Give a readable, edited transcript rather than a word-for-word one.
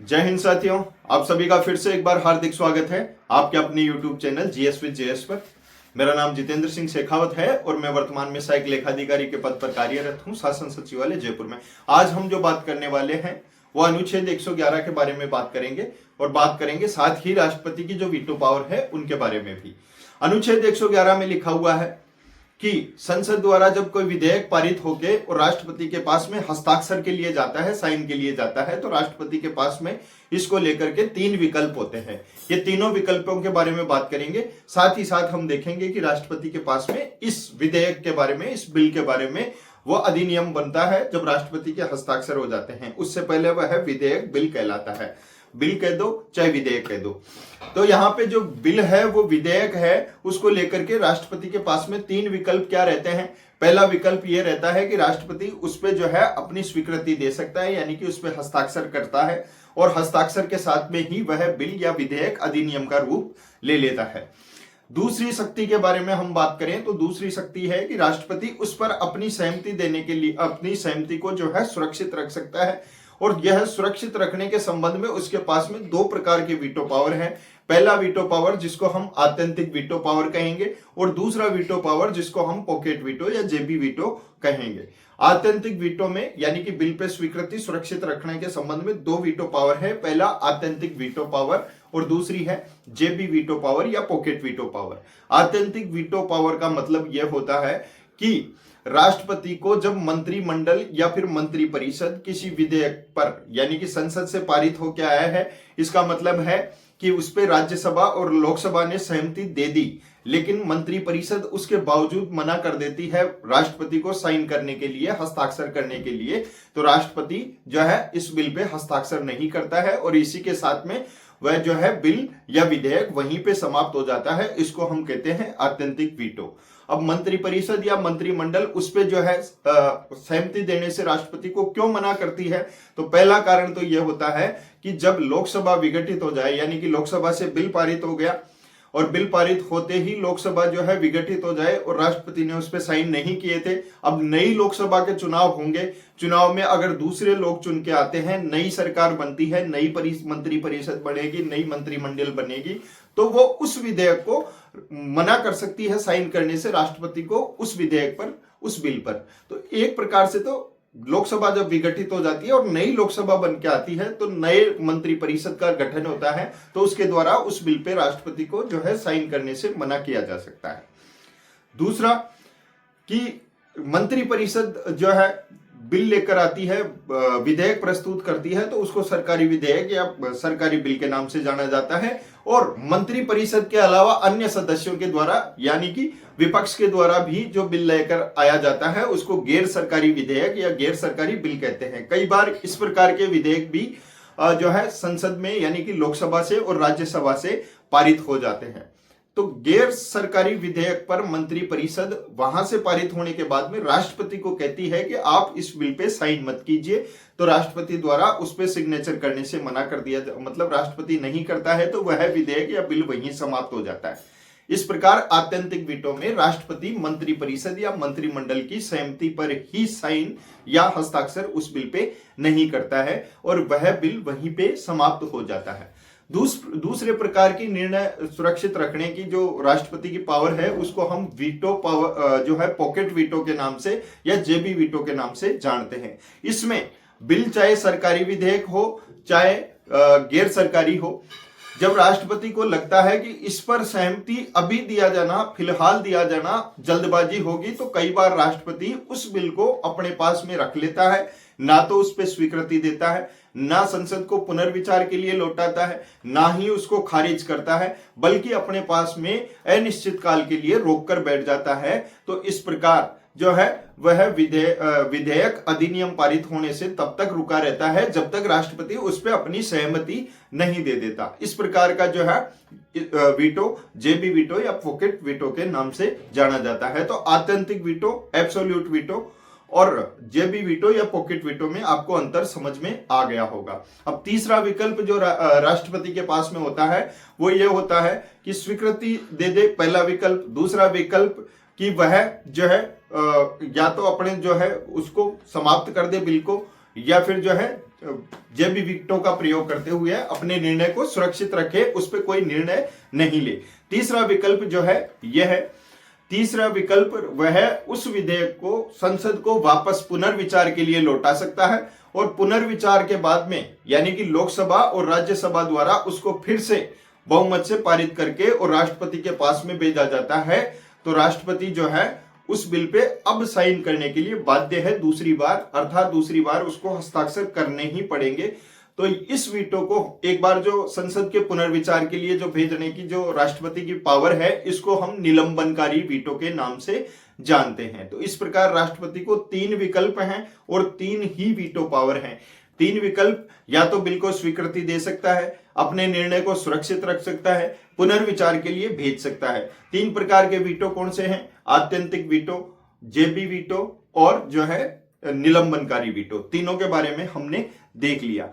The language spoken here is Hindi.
जय हिंद साथियों, आप सभी का फिर से एक बार हार्दिक स्वागत है आपके अपने YouTube channel GS with JS पर। मेरा नाम जितेंद्र सिंह शेखावत है और मैं वर्तमान में सहायक लेखाधिकारी के पद पर कार्यरत हूं शासन सचिवालय जयपुर में। आज हम जो बात करने वाले हैं वो अनुच्छेद 111 के बारे में बात करेंगे और बात करेंगे साथ ही राष्ट्रपति की जो वीटो पावर है उनके बारे में भी। अनुच्छेद 111 में लिखा हुआ है कि संसद द्वारा जब कोई विधेयक पारित होके और राष्ट्रपति के पास में हस्ताक्षर के लिए जाता है, साइन के लिए जाता है, तो राष्ट्रपति के पास में इसको लेकर के 3 विकल्प होते हैं। ये तीनों विकल्पों के बारे में बात करेंगे। साथ ही साथ हम देखेंगे कि राष्ट्रपति के पास में इस विधेयक के बारे में, इस बिल के बारे में वो अधिनियम बनता है जब राष्ट्रपति के हस्ताक्षर हो जाते हैं। उससे पहले वह विधेयक बिल कहलाता है। बिल कह दो चाहे विधेयक कह दो। तो यहाँ पे जो बिल है वो विधेयक है, उसको लेकर के राष्ट्रपति के पास में 3 विकल्प क्या रहते हैं। पहला विकल्प ये रहता है कि राष्ट्रपति उस पे जो है अपनी स्वीकृति दे सकता है, यानी कि उस पे हस्ताक्षर करता है और हस्ताक्षर के साथ में ही वह बिल या विधेयक अधिनियम का रूप ले लेता है। दूसरी शक्ति के बारे में हम बात करें तो दूसरी शक्ति है कि राष्ट्रपति उस पर अपनी सहमति देने के लिए अपनी सहमति को जो है सुरक्षित रख सकता है, और यह सुरक्षित रखने के संबंध में उसके पास में 2 प्रकार के वीटो पावर है। पहला वीटो पावर जिसको हम आत्यंतिक वीटो पावर कहेंगे और दूसरा वीटो पावर जिसको हम पॉकेट वीटो या जेबी वीटो कहेंगे। आत्यंतिक वीटो में यानी कि बिल पे स्वीकृति सुरक्षित रखने के संबंध में 2 वीटो पावर है। पहला आत्यंतिक वीटो पावर और दूसरी है जेबी वीटो पावर या पॉकेट वीटो पावर। आत्यंतिक वीटो पावर का मतलब यह होता है कि राष्ट्रपति को जब मंत्रिमंडल या फिर मंत्रिपरिषद किसी विधेयक पर यानी कि संसद से पारित होकर आया है, इसका मतलब है कि उस पर राज्यसभा और लोकसभा ने सहमति दे दी, लेकिन मंत्रिपरिषद उसके बावजूद मना कर देती है राष्ट्रपति को साइन करने के लिए, हस्ताक्षर करने के लिए, तो राष्ट्रपति जो है इस बिल पे हस्ताक्षर नहीं करता है और इसी के साथ में वह जो है बिल या विधेयक वहीं पे समाप्त हो जाता है। इसको हम कहते हैं आत्यंतिक वीटो। अब मंत्रिपरिषद या मंत्रिमंडल उस पे जो है सहमति देने से राष्ट्रपति को क्यों मना करती है, तो पहला कारण तो यह होता है कि जब लोकसभा विघटित हो जाए, यानी कि लोकसभा से बिल पारित हो गया और बिल पारित होते ही लोकसभा जो है विघटित हो जाए और राष्ट्रपति ने उस पर साइन नहीं किए थे, अब नई लोकसभा के चुनाव होंगे, चुनाव में अगर दूसरे लोग चुन के आते हैं, नई सरकार बनती है, नई मंत्रिपरिषद बनेगी, नई मंत्रिमंडल बनेगी, तो वो उस विधेयक को मना कर सकती है साइन करने से राष्ट्रपति को उस विधेयक पर, उस बिल पर। तो एक प्रकार से तो लोकसभा जब विघटित हो जाती है और नई लोकसभा बन के आती है तो नए मंत्रिपरिषद का गठन होता है, तो उसके द्वारा उस बिल पे राष्ट्रपति को जो है साइन करने से मना किया जा सकता है। दूसरा कि मंत्रिपरिषद जो है बिल लेकर आती है, विधेयक प्रस्तुत करती है, तो उसको सरकारी विधेयक या सरकारी बिल के नाम से जाना जाता है, और मंत्रिपरिषद के अलावा अन्य सदस्यों के द्वारा यानी कि विपक्ष के द्वारा भी जो बिल लेकर आया जाता है उसको गैर सरकारी विधेयक या गैर सरकारी बिल कहते हैं। कई बार इस प्रकार के विधेयक भी जो है संसद में यानी कि लोकसभा से और राज्यसभा से पारित हो जाते हैं। तो गैर सरकारी विधेयक पर मंत्रिपरिषद वहां से पारित होने के बाद में राष्ट्रपति को कहती है कि आप इस बिल पे साइन मत कीजिए, तो राष्ट्रपति द्वारा उस पे सिग्नेचर करने से मना कर दिया, मतलब राष्ट्रपति नहीं करता है तो वह विधेयक या बिल वहीं समाप्त हो जाता है। इस प्रकार आत्यंतिक वीटो में राष्ट्रपति मंत्रिपरिषद या मंत्रिमंडल की सहमति पर ही साइन या हस्ताक्षर उस बिल पे नहीं करता है और वह बिल वहीं पे समाप्त हो जाता है। दूसरे प्रकार की निर्णय सुरक्षित रखने की जो राष्ट्रपति की पावर है उसको हम वीटो पावर जो है पॉकेट वीटो के नाम से या जेबी वीटो के नाम से जानते हैं। इसमें बिल चाहे सरकारी विधेयक हो चाहे गैर सरकारी हो, जब राष्ट्रपति को लगता है कि इस पर सहमति अभी दिया जाना, फिलहाल दिया जाना जल्दबाजी होगी, तो कई बार राष्ट्रपति उस बिल को अपने पास में रख लेता है, ना तो उस पर स्वीकृति देता है, ना संसद को पुनर्विचार के लिए लौटाता है, ना ही उसको खारिज करता है, बल्कि अपने पास में अनिश्चित काल के लिए रोककर बैठ जाता है। तो इस प्रकार जो है वह विधेयक अधिनियम पारित होने से तब तक रुका रहता है जब तक राष्ट्रपति उस पर अपनी सहमति नहीं दे देता। इस प्रकार का जो है वीटो जेबी वीटो या पॉकेट वीटो के नाम से जाना जाता है। तो आत्यंतिक वीटो, एब्सोल्यूट वीटो और जेबी वीटो या पॉकेट वीटो में आपको अंतर समझ में आ गया होगा। अब तीसरा विकल्प जो राष्ट्रपति के पास में होता है वो ये होता है कि स्वीकृति दे दे, पहला विकल्प। दूसरा विकल्प कि वह जो है या तो अपने जो है उसको समाप्त कर दे बिल को, या फिर जो है जेबी वीटो का प्रयोग करते हुए अपने निर्णय को सुरक्षित रखे, उस पर कोई निर्णय नहीं ले। तीसरा विकल्प जो है यह है, तीसरा विकल्प वह उस विधेयक को संसद को वापस पुनर्विचार के लिए लौटा सकता है और पुनर्विचार के बाद में यानी कि लोकसभा और राज्यसभा द्वारा उसको फिर से बहुमत से पारित करके और राष्ट्रपति के पास में भेजा जाता है। तो राष्ट्रपति जो है उस बिल पे अब साइन करने के लिए बाध्य है दूसरी बार, अर्थात दूसरी बार उसको हस्ताक्षर करने ही पड़ेंगे। तो इस वीटो को एक बार जो संसद के पुनर्विचार के लिए जो भेजने की जो राष्ट्रपति की पावर है, इसको हम निलंबनकारी वीटो के नाम से जानते हैं। तो इस प्रकार राष्ट्रपति को 3 विकल्प हैं और 3 ही वीटो पावर हैं। 3 विकल्प, या तो बिल को स्वीकृति दे सकता है, अपने निर्णय को सुरक्षित रख सकता है, पुनर्विचार के लिए भेज सकता है। 3 प्रकार के वीटो कौन से हैं? आत्यंतिक वीटो, जेबी वीटो और जो है निलंबनकारी वीटो। तीनों के बारे में हमने देख लिया।